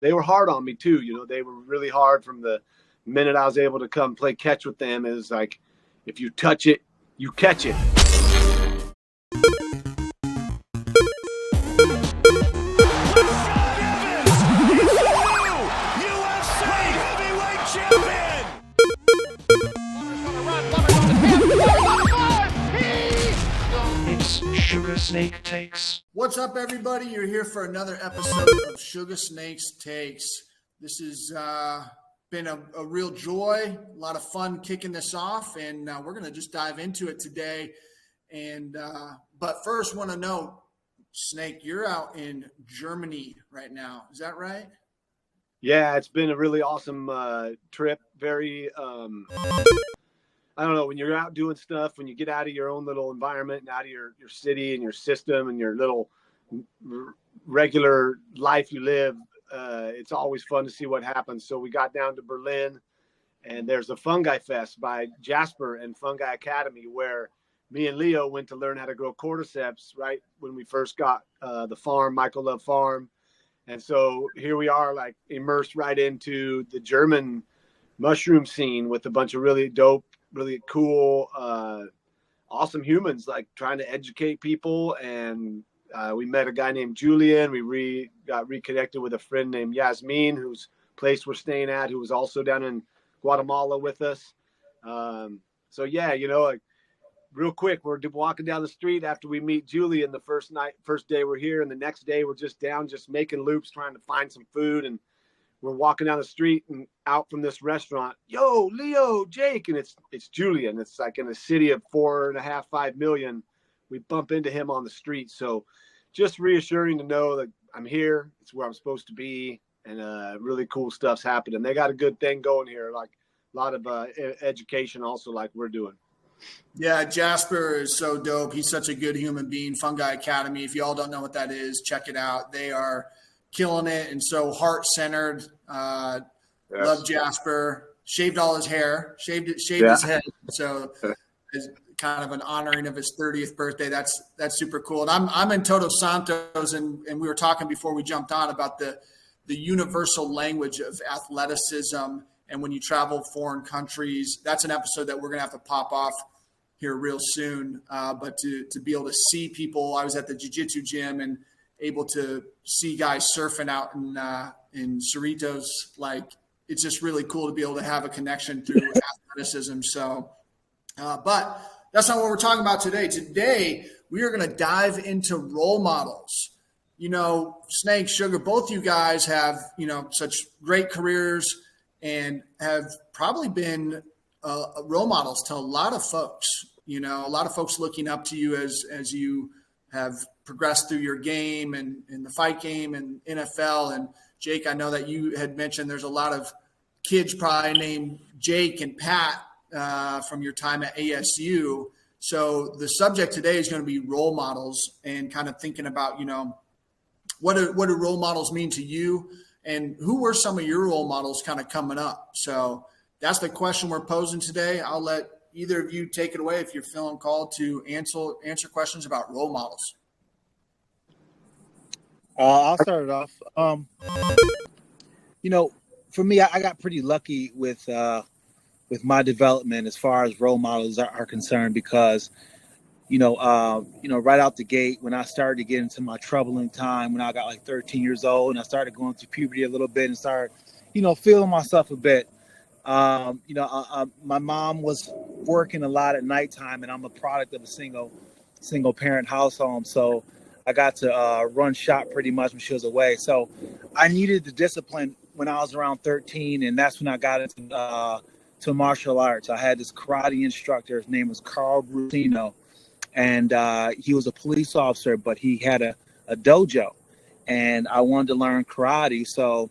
they were hard on me too. You know, they were really hard from the minute I was able to come play catch with them. It was like, if you touch it, you catch it. Sugar Snake Takes. What's up, everybody? You're here for another episode of Sugar Snake's Takes. This has been a real joy, a lot of fun kicking this off, and we're going to just dive into it today. And but first, want to know, Snake, you're out in Germany right now. Is that right? Yeah, it's been a really awesome trip. Very I don't know, when you're out doing stuff, when you get out of your own little environment and out of your city and your system and your little regular life you live, it's always fun to see what happens. So we got down to Berlin, and there's a Fungi Fest by Jasper and Fungi Academy, where me and Leo went to learn how to grow cordyceps right when we first got the farm, Michael Love Farm. And so here we are, like, immersed right into the German mushroom scene with a bunch of really dope, really cool, awesome humans, like trying to educate people. And we met a guy named Julian. We got reconnected with a friend named Yasmin, whose place we're staying at, who was also down in Guatemala with us. So yeah, you know, like, real quick, we're walking down the street after we meet Julian the first day we're here, and the next day we're just down, just making loops, trying to find some food. And we're walking down the street and out from this restaurant, yo, Leo, Jake, and it's Julian. It's like in a city of 4.5, 5 million. We bump into him on the street. So just reassuring to know that I'm here. It's where I'm supposed to be, and really cool stuff's happening. They got a good thing going here, like a lot of education also, like we're doing. Yeah, Jasper is so dope. He's such a good human being. Fungi Academy, if you all don't know what that is, check it out. They are killing it and so heart-centered. Yes. Love Jasper. Shaved all his hair. Shaved his head. So it's kind of an honoring of his 30th birthday. That's super cool. And I'm in Todos Santos, and we were talking before we jumped on about the universal language of athleticism. And when you travel foreign countries, that's an episode that we're going to have to pop off here real soon. But to be able to see people, I was at the jiu-jitsu gym and able to see guys surfing out in Cerritos. Like, it's just really cool to be able to have a connection through athleticism. So, but that's not what we're talking about today. Today, we are going to dive into role models. You know, Snake, Sugar, both you guys have, you know, such great careers and have probably been role models to a lot of folks. You know, a lot of folks looking up to you as you have progressed through your game and in the fight game and NFL. And Jake, I know that you had mentioned there's a lot of kids probably named Jake and Pat from your time at ASU. So the subject today is going to be role models and kind of thinking about, you know, what do role models mean to you, and who were some of your role models kind of coming up? So that's the question we're posing today. I'll let either of you take it away if you're feeling called to answer questions about role models. I'll start it off. You know, for me, I got pretty lucky with my development as far as role models are concerned, because, you know, right out the gate, when I started to get into my troubling time, when I got like 13 years old and I started going through puberty a little bit and started, you know, feeling myself a bit. My mom was working a lot at nighttime, and I'm a product of a single parent household. So I got to run shop pretty much when she was away. So I needed the discipline when I was around 13, and that's when I got into to martial arts. I had this karate instructor. His name was Carl Brusino, and he was a police officer, but he had a dojo, and I wanted to learn karate. So,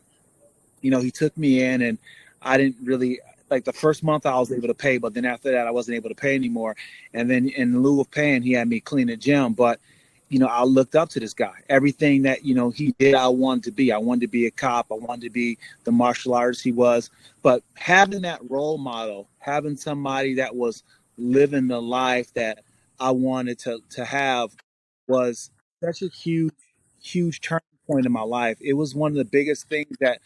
you know, he took me in, and I didn't really, like, the first month I was able to pay, but then after that I wasn't able to pay anymore. And then in lieu of paying, he had me clean the gym. But, you know, I looked up to this guy. Everything that, you know, he did, I wanted to be. I wanted to be a cop. I wanted to be the martial artist he was. But having that role model, having somebody that was living the life that I wanted to have, was such a huge turning point in my life. It was one of the biggest things that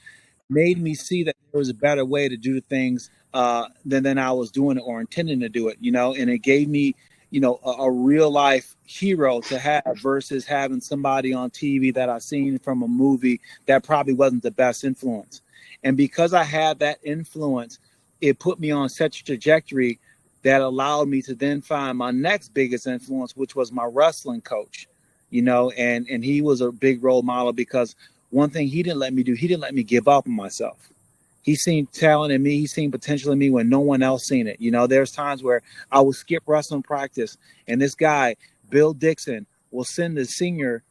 made me see that there was a better way to do things than I was doing it or intending to do it, and it gave me, a real life hero to have versus having somebody on TV that I seen from a movie that probably wasn't the best influence. And because I had that influence, it put me on such a trajectory that allowed me to then find my next biggest influence, which was my wrestling coach, and he was a big role model because one thing he didn't let me do, he didn't let me give up on myself. He seen talent in me. He seen potential in me when no one else seen it. There's times where I would skip wrestling practice, and this guy, Bill Dixon, will send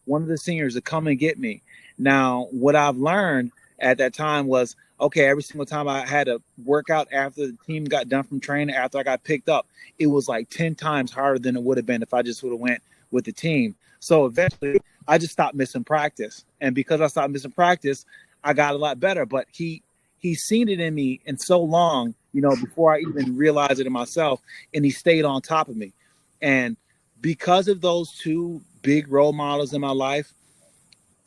one of the seniors to come and get me. Now, what I've learned at that time was, okay, every single time I had to work out after the team got done from training, after I got picked up, it was like 10 times harder than it would have been if I just would have went with the team. So eventually, I just stopped missing practice. And because I stopped missing practice, I got a lot better. But he's seen it in me in so long, before I even realized it in myself, and he stayed on top of me. And because of those two big role models in my life,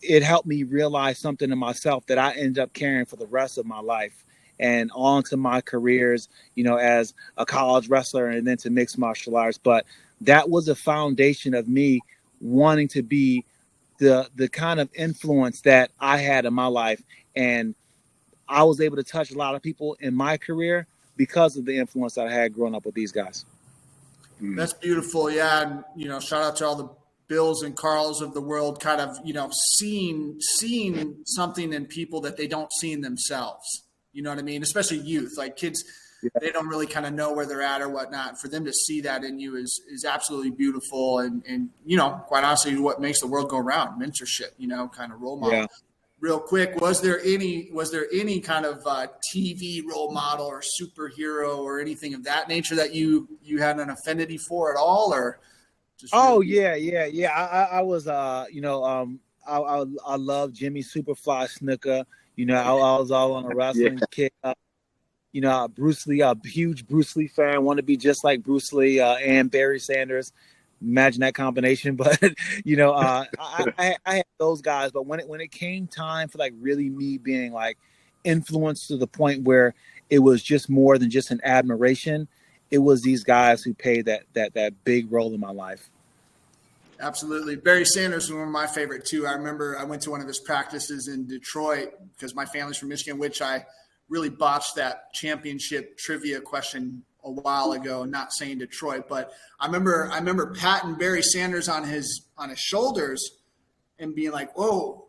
it helped me realize something in myself that I ended up carrying for the rest of my life and on to my careers, as a college wrestler and then to mixed martial arts. But that was a foundation of me wanting to be the kind of influence that I had in my life. And I was able to touch a lot of people in my career because of the influence that I had growing up with these guys. That's beautiful. Yeah. And, shout out to all the Bills and Carls of the world, kind of, seeing something in people that they don't see in themselves. You know what I mean? Especially youth, like kids, they don't really kind of know where they're at or whatnot. For them to see that in you is absolutely beautiful. And, quite honestly, what makes the world go round, mentorship, kind of role model. Yeah. Real quick, was there any kind of TV role model or superhero or anything of that nature that you had an affinity for at all, or? Yeah. I was, I love Jimmy Superfly Snuka. I was all on a wrestling kick. Bruce Lee, a huge Bruce Lee fan. Want to be just like Bruce Lee and Barry Sanders. Imagine that combination. But I had those guys. But when it came time for like really me being like influenced to the point where it was just more than just an admiration, it was these guys who played that big role in my life. Absolutely. Barry Sanders was one of my favorite too. I remember I went to one of his practices in Detroit because my family's from Michigan, which I really botched that championship trivia question a while ago, not saying Detroit, but I remember patting Barry Sanders on his shoulders and being like, oh,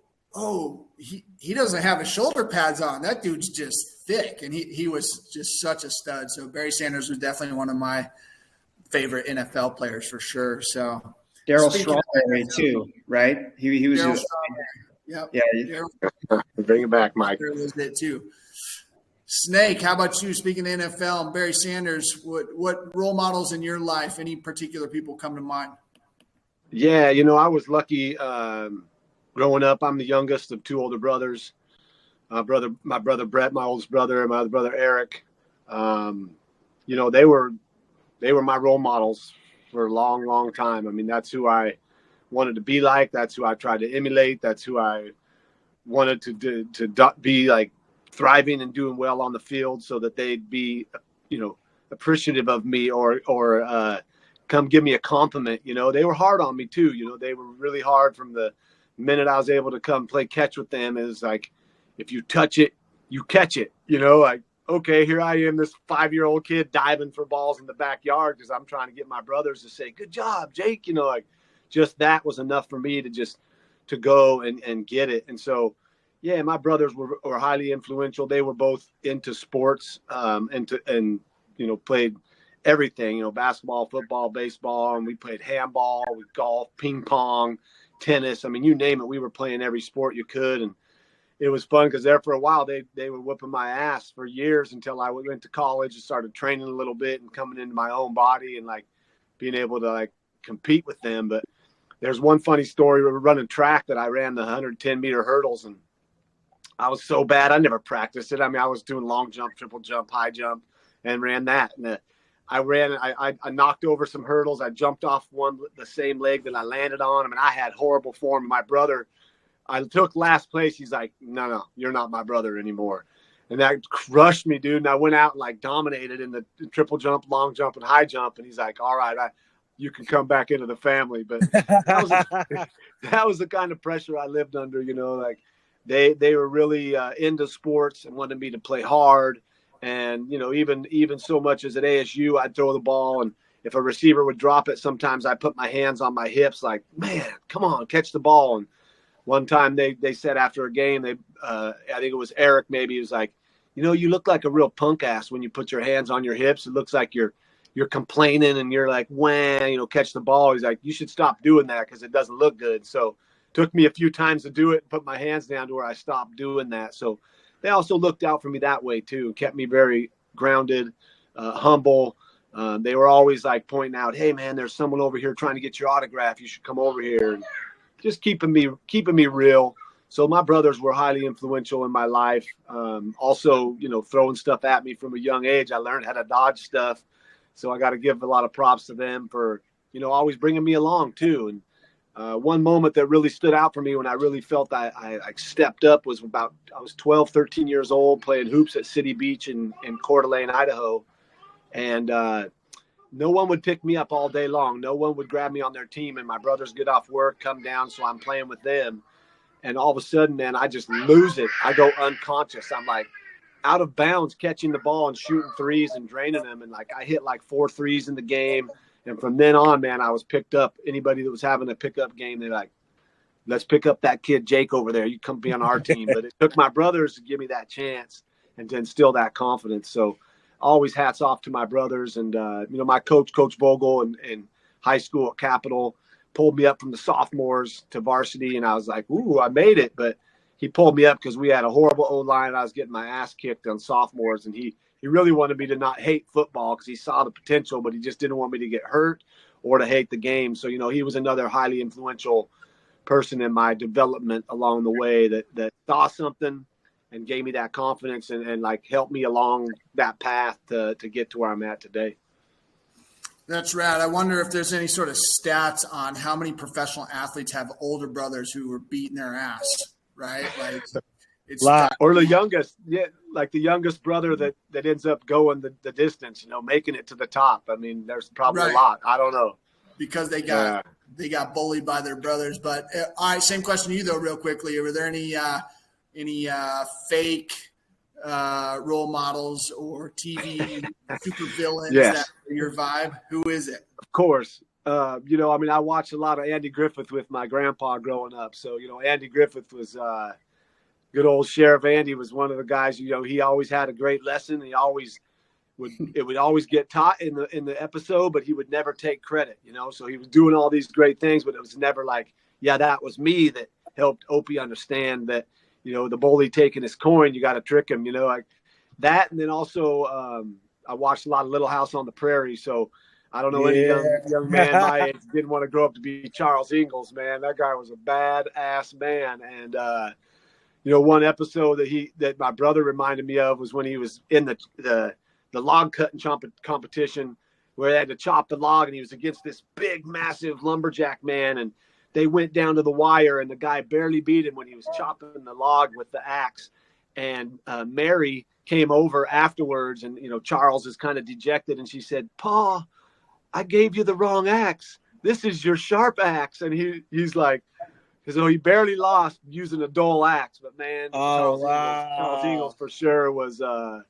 he doesn't have his shoulder pads on. That dude's just thick. And he was just such a stud. So Barry Sanders was definitely one of my favorite NFL players for sure. So Daryl Strawberry too, right? He was just yep. Yeah. Bring it back, Mike. Was it too. Snake, how about you? Speaking of NFL and Barry Sanders, what role models in your life, any particular people come to mind? Yeah, I was lucky growing up. I'm the youngest of two older brothers. My brother Brett, my oldest brother, and my other brother Eric. They were my role models for a long, long time. I mean, that's who I wanted to be like. That's who I tried to emulate. That's who I wanted to be like, thriving and doing well on the field so that they'd be, appreciative of me or come give me a compliment. They were hard on me too. They were really hard from the minute I was able to come play catch with them. Is like, if you touch it, you catch it, like, okay, here I am, this 5-year-old kid diving for balls in the backyard because I'm trying to get my brothers to say, good job, Jake. Like just that was enough for me to go and get it. And so, yeah, my brothers were highly influential. They were both into sports and played everything, basketball, football, baseball, and we played handball, golf, ping pong, tennis. I mean, you name it, we were playing every sport you could. And it was fun because there for a while they were whipping my ass for years until I went to college and started training a little bit and coming into my own body and like being able to like compete with them. But there's one funny story. We were running track that I ran the 110-meter hurdles, and I was so bad I never practiced it. I mean, I was doing long jump, triple jump, high jump, and ran that. And I knocked over some hurdles. I jumped off the same leg that I landed on. I mean, I had horrible form. My brother, I took last place. He's like, no, you're not my brother anymore. And that crushed me, dude. And I went out and like dominated in the triple jump, long jump, and high jump. And he's like, all right, you can come back into the family. But that was the kind of pressure I lived under, you know, like they were really into sports and wanted me to play hard. And, you know, even so much as at ASU, I'd throw the ball. And if a receiver would drop it, sometimes I put my hands on my hips like, man, come on, catch the ball. And one time they said after a game, I think it was Eric, maybe, he was like, you know, you look like a real punk ass when you put your hands on your hips. It looks like you're complaining and you're like, wah, you know, catch the ball. He's like, you should stop doing that because it doesn't look good. So it took me a few times to do it and put my hands down to where I stopped doing that. So they also looked out for me that way too, kept me very grounded, humble. They were always like pointing out, hey man, there's someone over here trying to get your autograph. You should come over here. And just keeping me real. So my brothers were highly influential in my life. Also, you know, throwing stuff at me from a young age. I learned how to dodge stuff. So I got to give a lot of props to them for, you know, always bringing me along too. And one moment that really stood out for me when I really felt I stepped up was I was 12, 13 years old playing hoops at City Beach in Coeur d'Alene, Idaho. And no one would pick me up all day long. No one would grab me on their team. And my brothers get off work, come down. So I'm playing with them. And all of a sudden, man, I just lose it. I go unconscious. I'm like out of bounds, catching the ball and shooting threes and draining them. And like I hit like 4 threes in the game. And from then on, man, I was picked up. Anybody that was having a pickup game, they're like, let's pick up that kid Jake over there. You come be on our team. But it took my brothers to give me that chance and to instill that confidence. So always hats off to my brothers. And, you know, my coach, Coach Vogel in high school at Capitol, pulled me up from the sophomores to varsity. And I was like, ooh, I made it. But he pulled me up because we had a horrible O-line. I was getting my ass kicked on sophomores. And he really wanted me to not hate football because he saw the potential, but he just didn't want me to get hurt or to hate the game. So, you know, he was another highly influential person in my development along the way that saw something and gave me that confidence and like helped me along that path to get to where I'm at today. That's rad. I wonder if there's any sort of stats on how many professional athletes have older brothers who were beating their ass, right? Like it's or the youngest, yeah, like the youngest brother that ends up going the distance, you know, making it to the top. I mean, there's probably a lot. I don't know. Because they got bullied by their brothers. But all right, same question to you though, real quickly. Were there any fake role models or TV super villains that are your vibe? Who is it? Of course. You know, I mean, I watched a lot of Andy Griffith with my grandpa growing up. So, you know, Andy Griffith was good old Sheriff Andy was one of the guys, you know, he always had a great lesson. He always would always get taught in the episode, but he would never take credit, you know? So he was doing all these great things, but it was never like, yeah, that was me that helped Opie understand that, you know, the bully taking his coin, you got to trick him, you know, like that. And then also I watched a lot of Little House on the Prairie. So I don't know any young man my age didn't want to grow up to be Charles Ingalls, man. That guy was a badass man. And, you know, one episode that my brother reminded me of was when he was in the log cutting competition where they had to chop the log and he was against this big, massive lumberjack man. And they went down to the wire and the guy barely beat him when he was chopping the log with the axe. And Mary came over afterwards and, you know, Charles is kind of dejected. And she said, "Pa, I gave you the wrong axe. This is your sharp axe." And he's like, so he barely lost using a dull axe, but man, Charles Ingalls for sure was the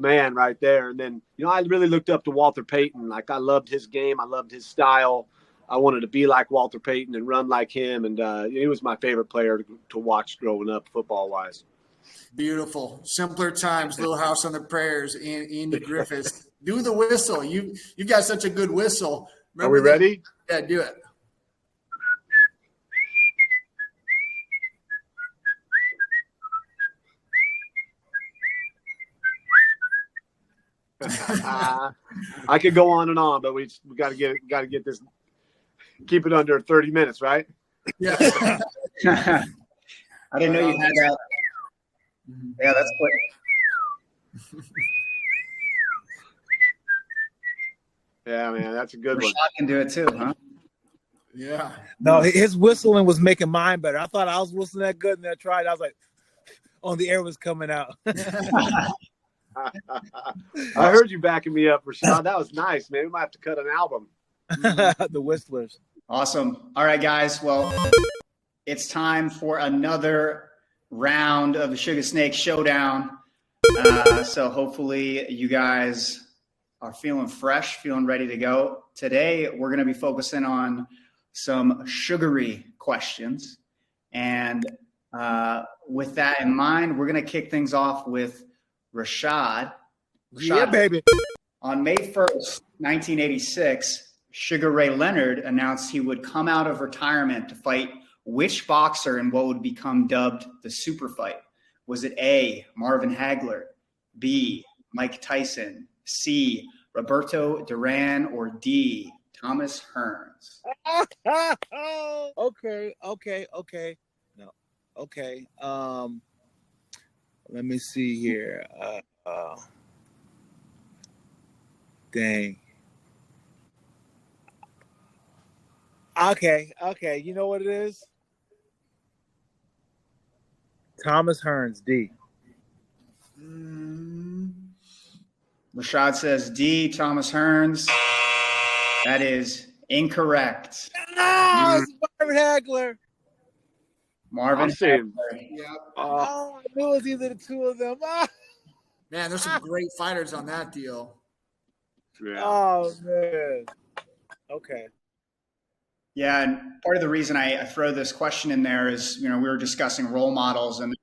man right there. And then, you know, I really looked up to Walter Payton. Like I loved his game. I loved his style. I wanted to be like Walter Payton and run like him. And he was my favorite player to watch growing up football wise. Beautiful. Simpler times, Little House on the Prairies, Andy Griffiths. Do the whistle. You've got such a good whistle. Remember Are we ready? Yeah, do it. I could go on and on, but we got to get this. Keep it under 30 minutes, right? Yeah. I didn't know you had that. Yeah, that's quick. Yeah, man, that's a good one. Rashad can do it too, huh? Yeah. No, his whistling was making mine better. I thought I was whistling that good, and then I tried. I was like, "Oh, the air was coming out." I heard you backing me up, Rashad. That was nice, man. We might have to cut an album. The whistlers. Awesome. All right, guys. Well, it's time for another round of the Sugar Snake Showdown. So hopefully you guys are feeling fresh, feeling ready to go. Today, we're going to be focusing on some sugary questions. And with that in mind, we're going to kick things off with Rashad. Yeah, baby. On May 1st, 1986, Sugar Ray Leonard announced he would come out of retirement to fight which boxer in what would become dubbed the Super Fight? Was it A, Marvin Hagler, B, Mike Tyson, C, Roberto Duran, or D, Thomas Hearns? Okay. No. Okay. Let me see here. Dang. Okay. You know what it is? Thomas Hearns, D. Rashad says D, Thomas Hearns. That is incorrect. No, it's Marvin Hagler. Marvin saying, Yeah. I knew it was either the two of them. Man, there's some great fighters on that deal. Yeah. Oh, man. Okay. Yeah, and part of the reason I throw this question in there is, we were discussing role models, and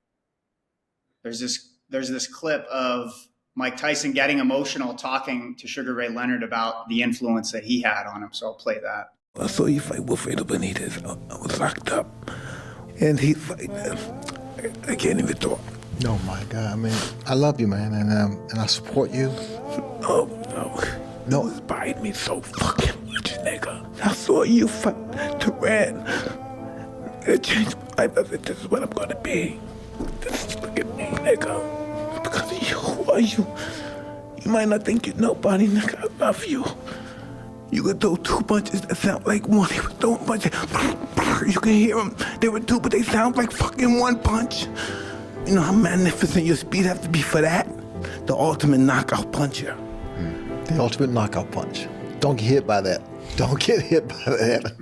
there's this clip of Mike Tyson getting emotional talking to Sugar Ray Leonard about the influence that he had on him. So I'll play that. I saw you fight Wilfredo Benitez. I was locked up, and he fight. I can't even talk. No, my God, man. I love you, man, and I support you. Oh no, it inspired me so fucking much, nigga. I saw you fight Turan. It changed my life. I said, this is what I'm gonna be. Look at me, nigga. It's because of you. Who are you? You might not think you're nobody, nigga. I love you. You could throw two punches that sound like one. He was throwing punches. You can hear them. They were two, but they sound like fucking one punch. You know how magnificent your speed has to be for that? The ultimate knockout puncher. The ultimate knockout punch. Don't get hit by that. Don't get hit by that.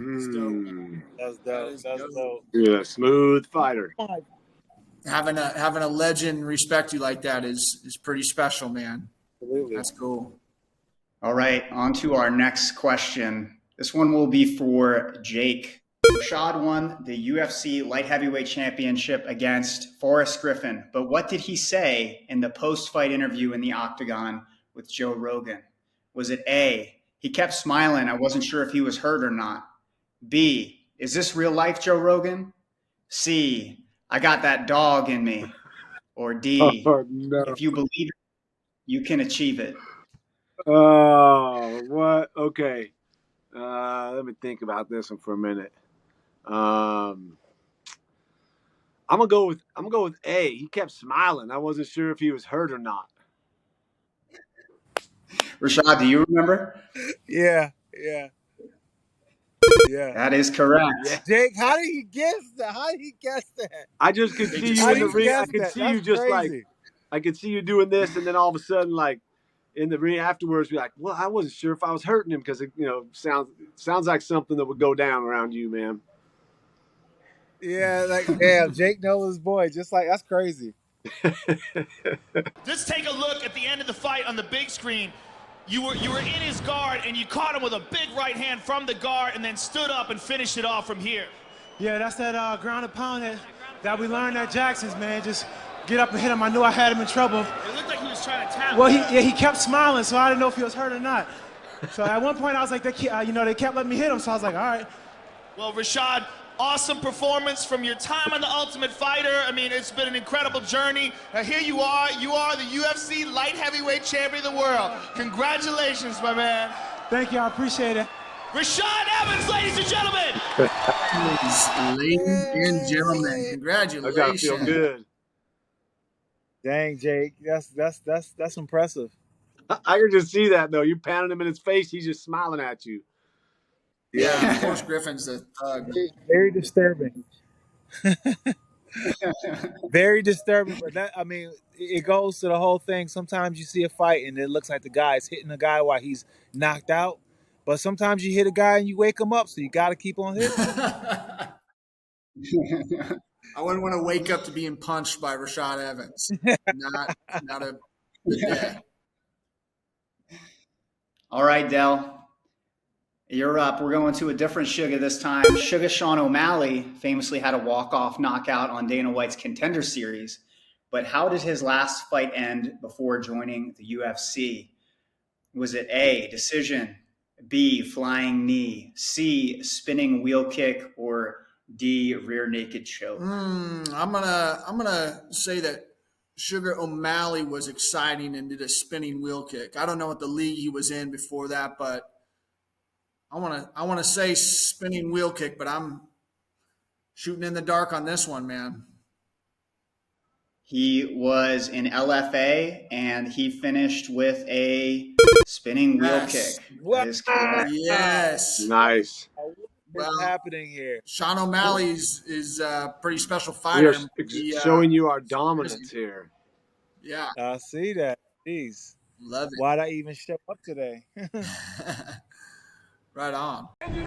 That's dope. Yeah, smooth fighter. Having a legend respect you like that is pretty special, man. Absolutely. That's cool. All right, on to our next question. This one will be for Jake. Rashad won the UFC light heavyweight championship against Forrest Griffin, but what did he say in the post-fight interview in the octagon with Joe Rogan? Was it A, he kept smiling, I wasn't sure if he was hurt or not? B, is this real life, Joe Rogan? C, I got that dog in me? Or D, no. if you believe it, you can achieve it? Oh, what? Okay. Let me think about this one for a minute. I'm gonna go with A. He kept smiling. I wasn't sure if he was hurt or not. Rashad, do you remember? Yeah. That is correct. Yeah. Jake, how did he guess that? I just could see just you in the guessed ring. I could see you just crazy. like, I could see you doing this, and then all of a sudden, like in the ring afterwards, be like, "Well, I wasn't sure if I was hurting him because it, sounds like something that would go down around you, man." Yeah, like damn, Jake knows his boy. Just like that's crazy. Just take a look at the end of the fight on the big screen. You were in his guard and you caught him with a big right hand from the guard and then stood up and finished it off from here. Yeah, that's that ground and pound that we learned at Jackson's, man. Just get up and hit him. I knew I had him in trouble. It looked like he was trying to tap. Well, he kept smiling, so I didn't know if he was hurt or not. So at one point I was like, they kept letting me hit him, so I was like, all right. Well, Rashad, awesome performance from your time on The Ultimate Fighter. I mean, it's been an incredible journey. Here you are the UFC light heavyweight champion of the world. Congratulations, my man. Thank you, I appreciate it. Rashad Evans, ladies and gentlemen. Ladies and gentlemen, I gotta congratulations. feel good. Dang, Jake, that's impressive. I can just see that though. You pounding him in his face, he's just smiling at you. Yeah, Forrest Griffin's a thug. Very disturbing. Very disturbing. But that, I mean, it goes to the whole thing. Sometimes you see a fight and it looks like the guy is hitting a guy while he's knocked out. But sometimes you hit a guy and you wake him up, so you got to keep on hitting. I wouldn't want to wake up to being punched by Rashad Evans. Not a good day. All right, Dell. You're up. We're going to a different Suga this time. Suga Sean O'Malley famously had a walk-off knockout on Dana White's Contender Series. But how did his last fight end before joining the UFC? Was it A, decision, B, flying knee, C, spinning wheel kick, or D, rear naked choke? I'm gonna say that Sugar O'Malley was exciting and did a spinning wheel kick. I don't know what the league he was in before that, but I wanna say spinning wheel kick, but I'm shooting in the dark on this one, man. He was in LFA and he finished with a spinning wheel kick. That is correct. Yes. Nice. What's happening here? Sean O'Malley is a pretty special fighter. We are showing you our dominance here. Yeah. I see that. Jeez. Love it. Why'd I even show up today? Right on. Good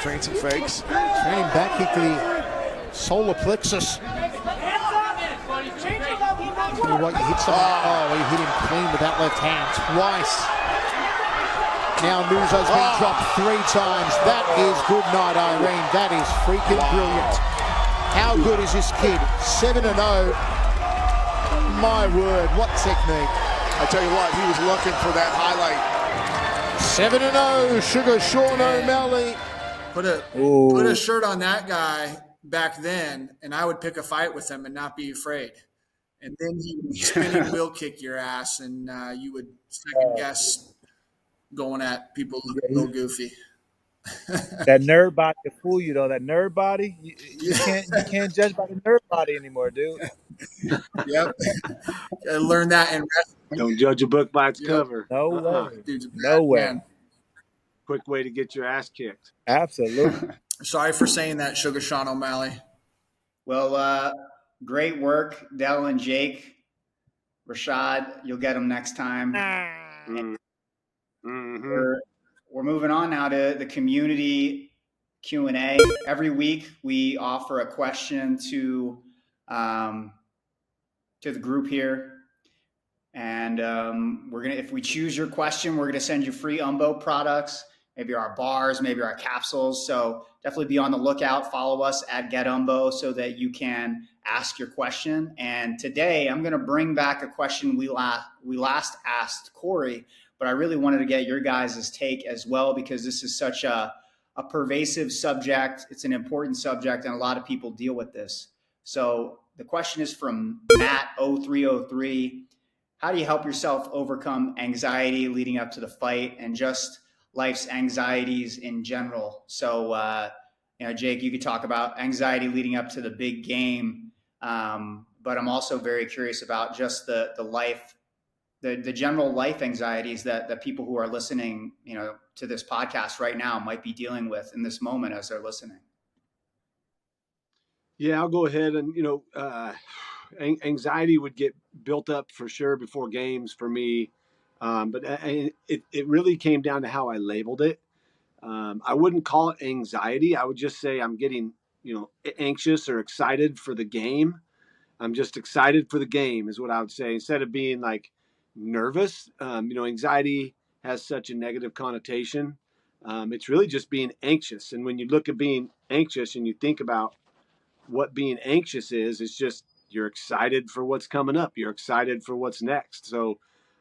train some fakes. Training back into the solar plexus. Tell you what, you hit someone. You hit him clean with that left hand twice. Now Nuzo's been dropped 3 times. That is good night, Irene. That is freaking brilliant. How good is this kid? 7-0. My word, what technique. I tell you what, he was looking for that highlight. 7-0, Sugar Sean O'Malley. Put a shirt on that guy back then, and I would pick a fight with him and not be afraid. And then he would spinning wheel kick your ass, and you would second guess going at people looking a little goofy. That nerd body to fool you though. That nerd body, you can't judge by the nerd body anymore, dude. Yep. Gotta learn that in wrestling. Don't judge a book by its cover. No way. Dude's a No bad way. man. Quick way to get your ass kicked. Absolutely. Sorry for saying that, Sugar Sean O'Malley. Well, great work, Dell and Jake. Rashad, you'll get them next time. We're moving on now to the community Q&A. Every week we offer a question to the group here. And if we choose your question, we're gonna send you free Umbo products, maybe our bars, maybe our capsules. So definitely be on the lookout. Follow us at GetUmbo so that you can ask your question. And today I'm gonna bring back a question we last asked Corey, but I really wanted to get your guys' take as well, because this is such a pervasive subject. It's an important subject, and a lot of people deal with this. So the question is from Matt0303. How do you help yourself overcome anxiety leading up to the fight and just life's anxieties in general? So, Jake, you could talk about anxiety leading up to the big game, but I'm also very curious about just the general life anxieties that people who are listening, to this podcast right now might be dealing with in this moment as they're listening. Yeah, I'll go ahead and, anxiety would get built up for sure before games for me. But it really came down to how I labeled it. I wouldn't call it anxiety. I would just say I'm getting, anxious or excited for the game. I'm just excited for the game is what I would say, instead of being like nervous. Anxiety has such a negative connotation. It's really just being anxious. And when you look at being anxious and you think about what being anxious is, it's just you're excited for what's coming up. You're excited for what's next. So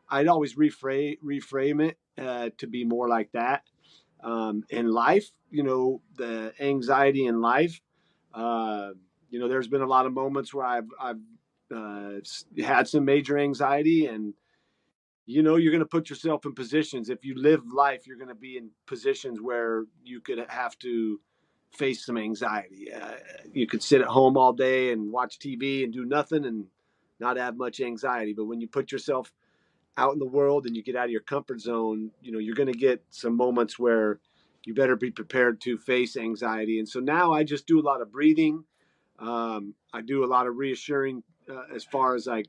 I'd always reframe it to be more like that. In life, the anxiety in life, there's been a lot of moments where I've had some major anxiety, and you're going to put yourself in positions. If you live life, you're going to be in positions where you could have to face some anxiety. You could sit at home all day and watch TV and do nothing and not have much anxiety. But when you put yourself out in the world and you get out of your comfort zone, you're going to get some moments where you better be prepared to face anxiety. And so now I just do a lot of breathing. I do a lot of reassuring as far as like,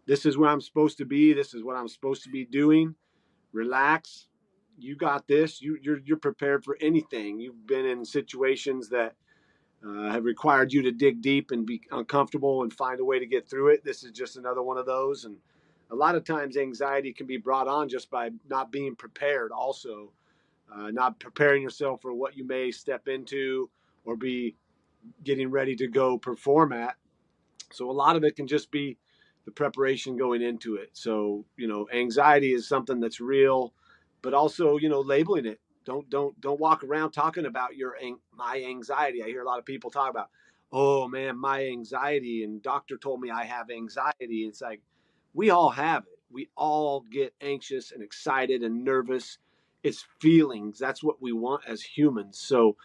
this is where I'm supposed to be. This is what I'm supposed to be doing. Relax. You got this. You're prepared for anything. You've been in situations that have required you to dig deep and be uncomfortable and find a way to get through it. This is just another one of those. And a lot of times anxiety can be brought on just by not being prepared also, not preparing yourself for what you may step into or be getting ready to go perform at. So a lot of it can just be the preparation going into it. So, anxiety is something that's real, but also, labeling it. Don't walk around talking about my anxiety. I hear a lot of people talk about, oh man, my anxiety, and doctor told me I have anxiety. It's like, we all have it. We all get anxious and excited and nervous. It's feelings. That's what we want as humans. So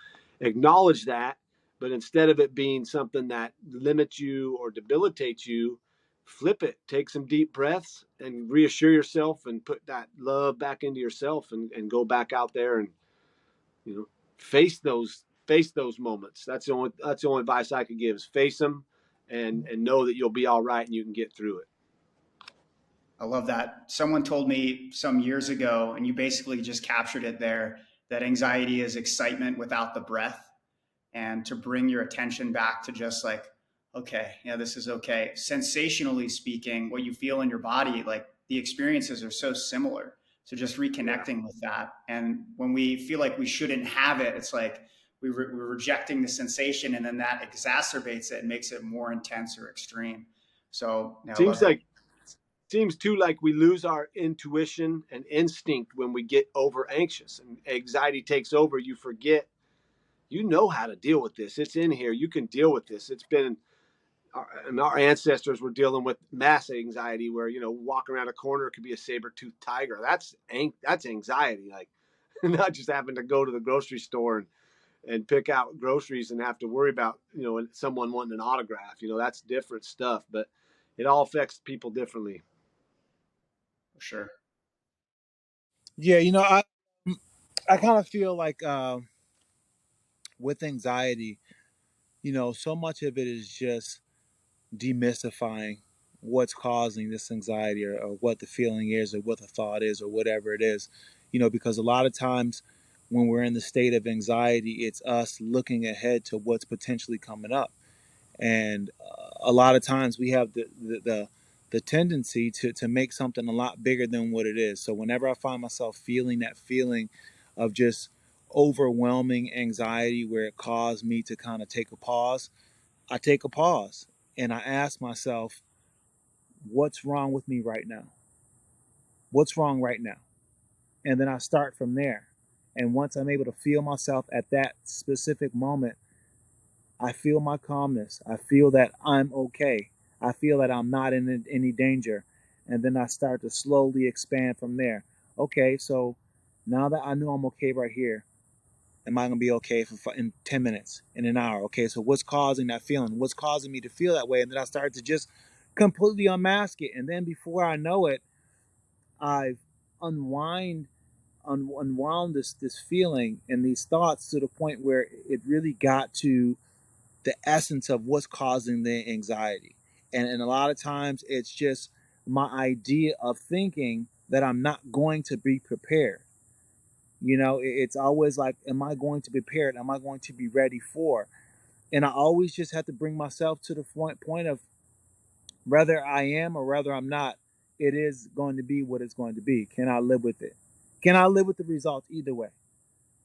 acknowledge that, but instead of it being something that limits you or debilitates you, flip it. Take some deep breaths and reassure yourself and put that love back into yourself and go back out there and face those moments. That's the only advice I could give is face them and know that you'll be all right and you can get through it. I love that. Someone told me some years ago, and you basically just captured it there, that anxiety is excitement without the breath. And to bring your attention back to just like, okay, yeah, this is okay. Sensationally speaking, what you feel in your body, like the experiences are so similar. So just reconnecting with that. And when we feel like we shouldn't have it, it's like we're rejecting the sensation, and then that exacerbates it and makes it more intense or extreme. So seems too like we lose our intuition and instinct when we get over anxious and anxiety takes over. You forget, how to deal with this. It's in here. You can deal with this. It's been, our ancestors were dealing with mass anxiety where, walking around a corner could be a saber-toothed tiger. That's anxiety. Like not just having to go to the grocery store and pick out groceries and have to worry about, someone wanting an autograph, that's different stuff, but it all affects people differently. For sure. Yeah. I kind of feel like, with anxiety, so much of it is just demystifying what's causing this anxiety or what the feeling is or what the thought is or whatever it is, because a lot of times when we're in the state of anxiety, it's us looking ahead to what's potentially coming up. And a lot of times we have the tendency to make something a lot bigger than what it is. So whenever I find myself feeling that feeling of just overwhelming anxiety where it caused me to kind of take a pause, I take a pause and I ask myself, what's wrong with me right now? What's wrong right now? And then I start from there. And once I'm able to feel myself at that specific moment, I feel my calmness. I feel that I'm okay. I feel that I'm not in any danger. And then I start to slowly expand from there. Okay, so now that I know I'm okay right here, am I going to be okay in 10 minutes, in an hour? Okay, so what's causing that feeling? What's causing me to feel that way? And then I start to just completely unmask it. And then before I know it, I've unwound this feeling and these thoughts to the point where it really got to the essence of what's causing the anxiety. And a lot of times it's just my idea of thinking that I'm not going to be prepared. It's always like, am I going to be prepared? Am I going to be ready for? And I always just have to bring myself to the point of whether I am or whether I'm not, it is going to be what it's going to be. Can I live with it? Can I live with the results either way?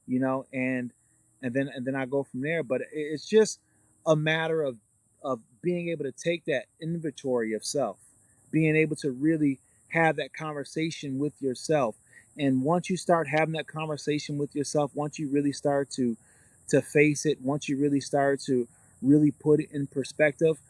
And then I go from there. But it's just a matter of being able to take that inventory of self, being able to really have that conversation with yourself. And once you start having that conversation with yourself, once you really start to face it, once you really start to really put it in perspective,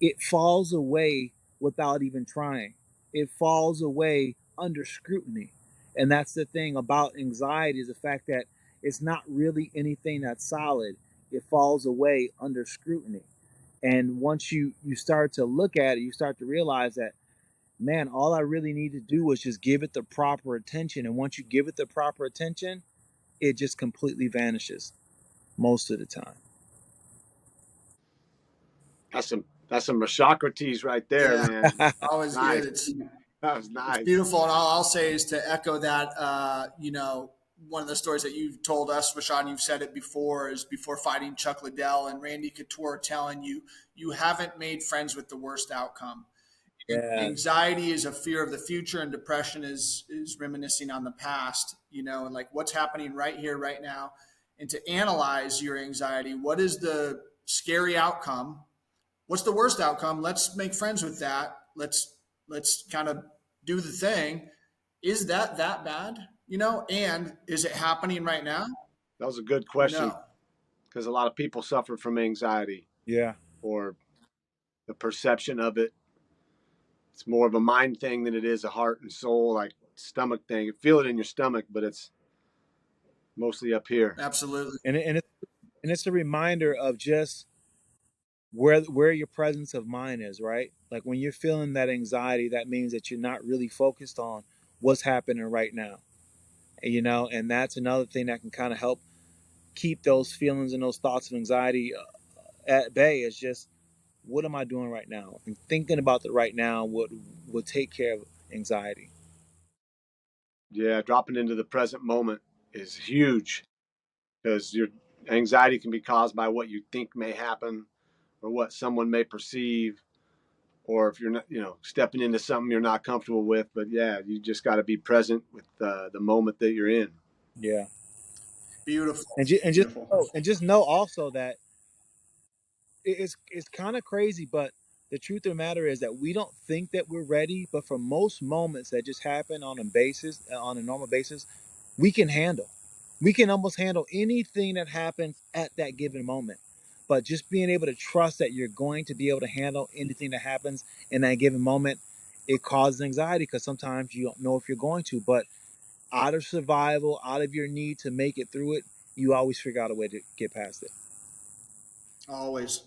it falls away without even trying. It falls away under scrutiny. And that's the thing about anxiety, is the fact that it's not really anything that's solid. It falls away under scrutiny. And once you start to look at it, you start to realize that man, all I really need to do was just give it the proper attention. And once you give it the proper attention, it just completely vanishes most of the time. That's some Rashocrates right there, Yeah, man. always Nice. good. That was nice. It's beautiful. And all I'll say is to echo that, one of the stories that you've told us, Rashad, and you've said it before, is before fighting Chuck Liddell and Randy Couture telling you, you haven't made friends with the worst outcome. Yeah. Anxiety is a fear of the future, and depression is reminiscing on the past, and like what's happening right here, right now. And to analyze your anxiety, what is the scary outcome? What's the worst outcome? Let's make friends with that. Let's kind of do the thing. Is that bad? And is it happening right now? That was a good question. No. Because a lot of people suffer from anxiety. Yeah. Or the perception of it. It's more of a mind thing than it is a heart and soul, like stomach thing. You feel it in your stomach, but it's mostly up here. Absolutely. And it's a reminder of just where your presence of mind is, right? Like when you're feeling that anxiety, that means that you're not really focused on what's happening right now. And that's another thing that can kind of help keep those feelings and those thoughts of anxiety at bay, is just, what am I doing right now? And thinking about the right now would take care of anxiety. Yeah, dropping into the present moment is huge, because your anxiety can be caused by what you think may happen or what someone may perceive, or if you're not, stepping into something you're not comfortable with. But yeah, you just got to be present with the moment that you're in. Yeah. Beautiful. And just know also that it's kind of crazy, but the truth of the matter is that we don't think that we're ready, but for most moments that just happen on a normal basis, we can handle. We can almost handle anything that happens at that given moment. But just being able to trust that you're going to be able to handle anything that happens in that given moment, it causes anxiety because sometimes you don't know if you're going to. But out of survival, out of your need to make it through it, you always figure out a way to get past it. Always.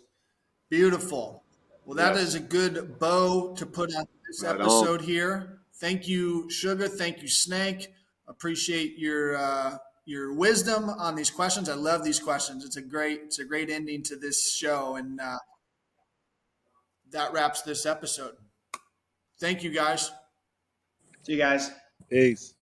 Beautiful. Well, that is a good bow to put on this episode here. Thank you, Suga. Thank you, Snake. Appreciate your wisdom on these questions. I love these questions. It's a great ending to this show, and that wraps this episode. Thank you, guys. See you guys. Peace.